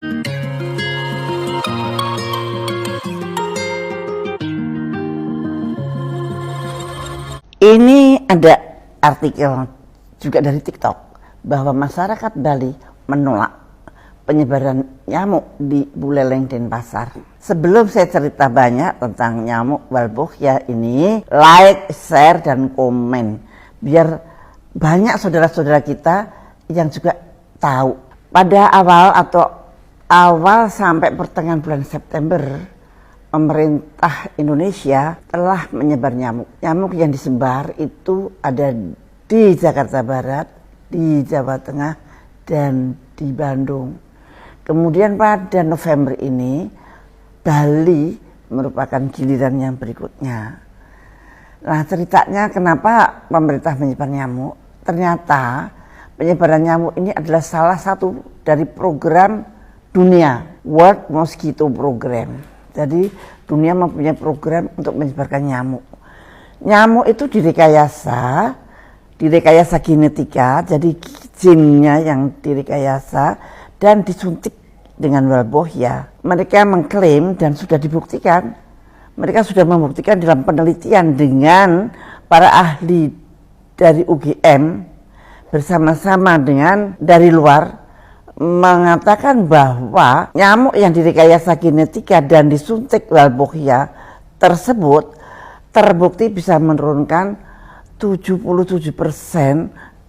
Ini ada artikel juga dari TikTok bahwa masyarakat Bali menolak penyebaran nyamuk di Buleleng Denpasar. Sebelum saya cerita banyak tentang nyamuk Walbochia ini, like, share, dan komen biar banyak saudara-saudara kita yang juga tahu. Pada awal sampai pertengahan bulan September, pemerintah Indonesia telah menyebar nyamuk. Nyamuk yang disebar itu ada di Jakarta Barat, di Jawa Tengah, dan di Bandung. Kemudian pada November ini, Bali merupakan giliran yang berikutnya. Nah, ceritanya kenapa pemerintah menyebar nyamuk? Ternyata penyebaran nyamuk ini adalah salah satu dari program dunia, World Mosquito Program. Jadi dunia mempunyai program untuk menyebarkan nyamuk. Nyamuk itu direkayasa genetika, jadi jinnya yang direkayasa dan disuntik dengan Walbochia. Mereka mengklaim dan sudah dibuktikan, mereka sudah membuktikan dalam penelitian dengan para ahli dari UGM bersama-sama dengan dari luar, mengatakan bahwa nyamuk yang direkayasa genetika dan disuntik Walbochia tersebut terbukti bisa menurunkan 77%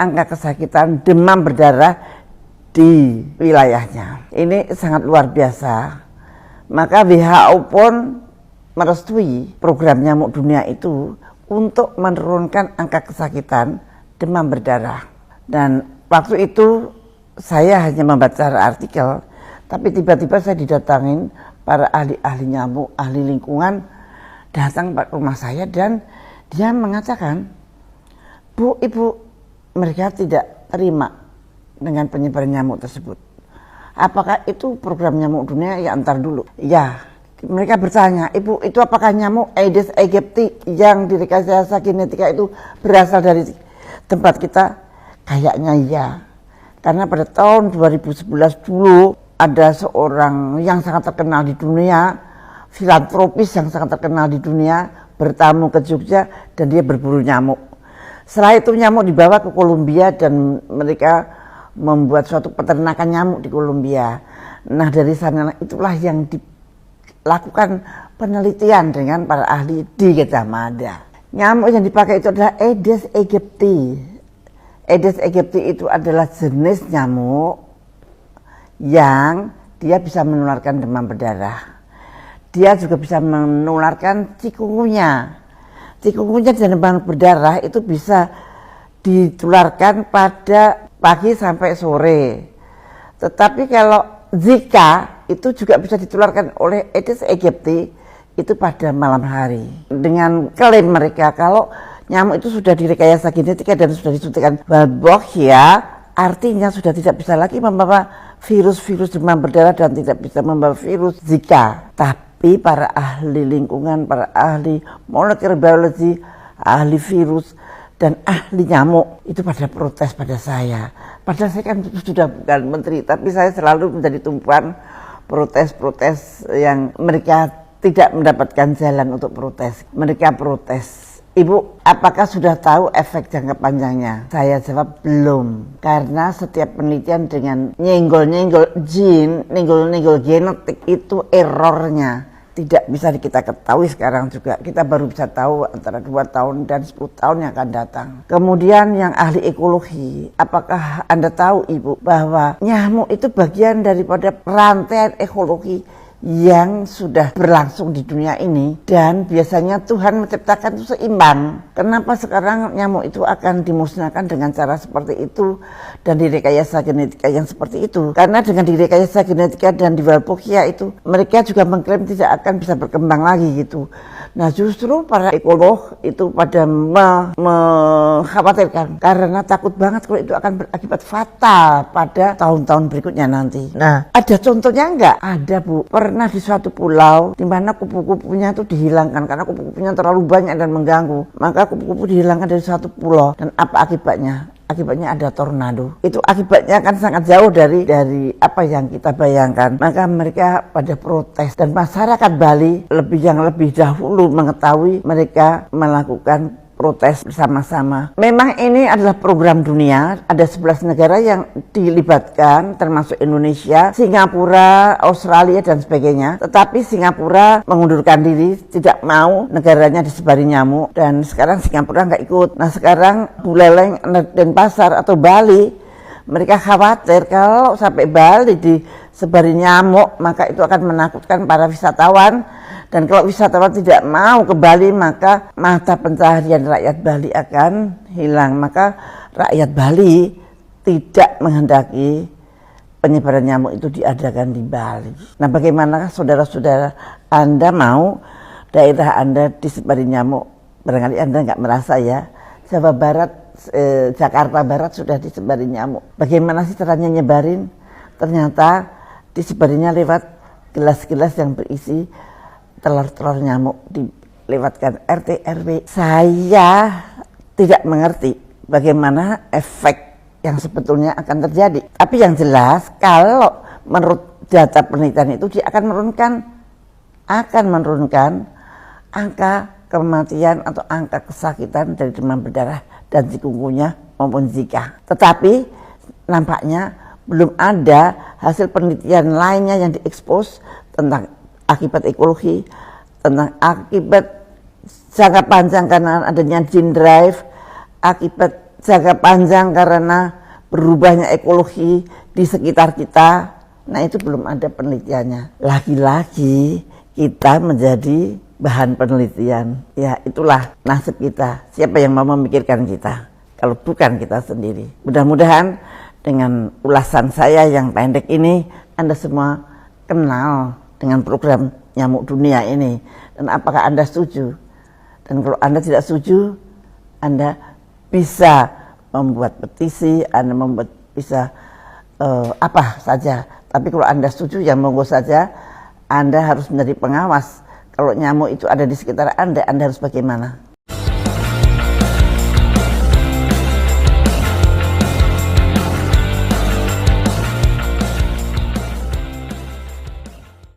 angka kesakitan demam berdarah di wilayahnya. Ini sangat luar biasa. Maka WHO pun merestui program nyamuk dunia itu untuk menurunkan angka kesakitan demam berdarah. Dan waktu itu saya hanya membaca artikel, tapi tiba-tiba saya didatangin para ahli nyamuk, ahli lingkungan datang ke rumah saya dan dia mengatakan, Bu, Ibu, mereka tidak terima dengan penyebaran nyamuk tersebut. Apakah itu program nyamuk dunia? Ya, antar dulu. Ya, mereka bertanya, Ibu, itu apakah nyamuk Aedes aegypti yang direkayasa genetika itu berasal dari tempat kita? Kayaknya ya. Karena pada tahun 2011 dulu ada seorang yang sangat terkenal di dunia, filantropis yang sangat terkenal di dunia, bertamu ke Jogja dan dia berburu nyamuk. Setelah itu nyamuk dibawa ke Kolombia dan mereka membuat suatu peternakan nyamuk di Kolombia. Nah, dari sana itulah yang dilakukan penelitian dengan para ahli di Gadjah Mada. Nyamuk yang dipakai itu adalah Aedes aegypti. Aedes aegypti itu adalah jenis nyamuk yang dia bisa menularkan demam berdarah. Dia juga bisa menularkan cikungunya. Cikungunya dan demam berdarah itu bisa ditularkan pada pagi sampai sore. Tetapi kalau Zika itu juga bisa ditularkan oleh Aedes aegypti itu pada malam hari. Dengan klaim mereka kalau nyamuk itu sudah direkayasa genetika dan sudah disuntikkan Walbochia, artinya sudah tidak bisa lagi membawa virus-virus demam berdarah dan tidak bisa membawa virus Zika. Tapi para ahli lingkungan, para ahli molekular biologi, ahli virus, dan ahli nyamuk itu pada protes pada saya. Padahal saya kan sudah bukan menteri, tapi saya selalu menjadi tumpuan protes-protes yang mereka tidak mendapatkan jalan untuk protes. Mereka protes. Ibu, apakah sudah tahu efek jangka panjangnya? Saya jawab belum. Karena setiap penelitian dengan nyenggol-nyenggol jin, nyenggol-nyenggol genetik itu errornya tidak bisa kita ketahui sekarang juga. Kita baru bisa tahu antara 2 tahun dan 10 tahun yang akan datang. Kemudian yang ahli ekologi, apakah Anda tahu Ibu bahwa nyamuk itu bagian daripada rantaian ekologi yang sudah berlangsung di dunia ini, dan biasanya Tuhan menciptakan itu seimbang. Kenapa sekarang nyamuk itu akan dimusnahkan dengan cara seperti itu dan direkayasa genetika yang seperti itu? Karena dengan direkayasa genetika dan di Walbochia itu mereka juga mengklaim tidak akan bisa berkembang lagi gitu. Nah, justru para ekolog itu pada mengkhawatirkan karena takut banget kalau itu akan berakibat fatal pada tahun-tahun berikutnya nanti. Nah, ada contohnya enggak? Ada Bu, pernah di suatu pulau di mana kupu-kupunya itu dihilangkan karena kupu-kupunya terlalu banyak dan mengganggu. Maka kupu-kupu dihilangkan dari suatu pulau dan apa akibatnya? akibatnya ada tornado. Itu akibatnya kan sangat jauh dari apa yang kita bayangkan. Maka mereka pada protes dan masyarakat Bali lebih dahulu mengetahui, mereka melakukan protes bersama-sama. Memang ini adalah program dunia, ada 11 negara yang dilibatkan termasuk Indonesia, Singapura, Australia dan sebagainya. Tetapi Singapura mengundurkan diri, tidak mau negaranya disebari nyamuk, dan sekarang Singapura nggak ikut. Nah sekarang Buleleng, Denpasar atau Bali, mereka khawatir kalau sampai Bali disebari nyamuk, maka itu akan menakutkan para wisatawan. Dan kalau wisatawan tidak mau ke Bali, maka mata pencaharian rakyat Bali akan hilang. Maka rakyat Bali tidak menghendaki penyebaran nyamuk itu diadakan di Bali. Nah bagaimana saudara-saudara Anda mau daerah Anda disebari nyamuk? Barangkali Anda nggak merasa ya, Jawa Barat, Jakarta Barat sudah disebari nyamuk. Bagaimana sih caranya nyebarin? Ternyata disebarinya lewat gelas-gelas yang berisi telur-telur nyamuk, dilewatkan RT RW. Saya tidak mengerti bagaimana efek yang sebetulnya akan terjadi. Tapi yang jelas kalau menurut data penelitian itu dia akan menurunkan angka kematian atau angka kesakitan dari demam berdarah dan chikungunya maupun Zika. Tetapi nampaknya belum ada hasil penelitian lainnya yang diekspos tentang akibat ekologi, tentang akibat jangka panjang karena adanya gene drive, akibat jangka panjang karena berubahnya ekologi di sekitar kita. Nah itu belum ada penelitiannya. Lagi-lagi kita menjadi bahan penelitian. Ya itulah nasib kita. Siapa yang mau memikirkan kita kalau bukan kita sendiri? Mudah-mudahan dengan ulasan saya yang pendek ini Anda semua kenal dengan program nyamuk dunia ini, dan apakah Anda setuju? Dan kalau Anda tidak setuju, Anda bisa membuat petisi, Anda bisa apa saja. Tapi kalau Anda setuju, ya monggo saja. Anda harus menjadi pengawas. Kalau nyamuk itu ada di sekitar Anda harus bagaimana?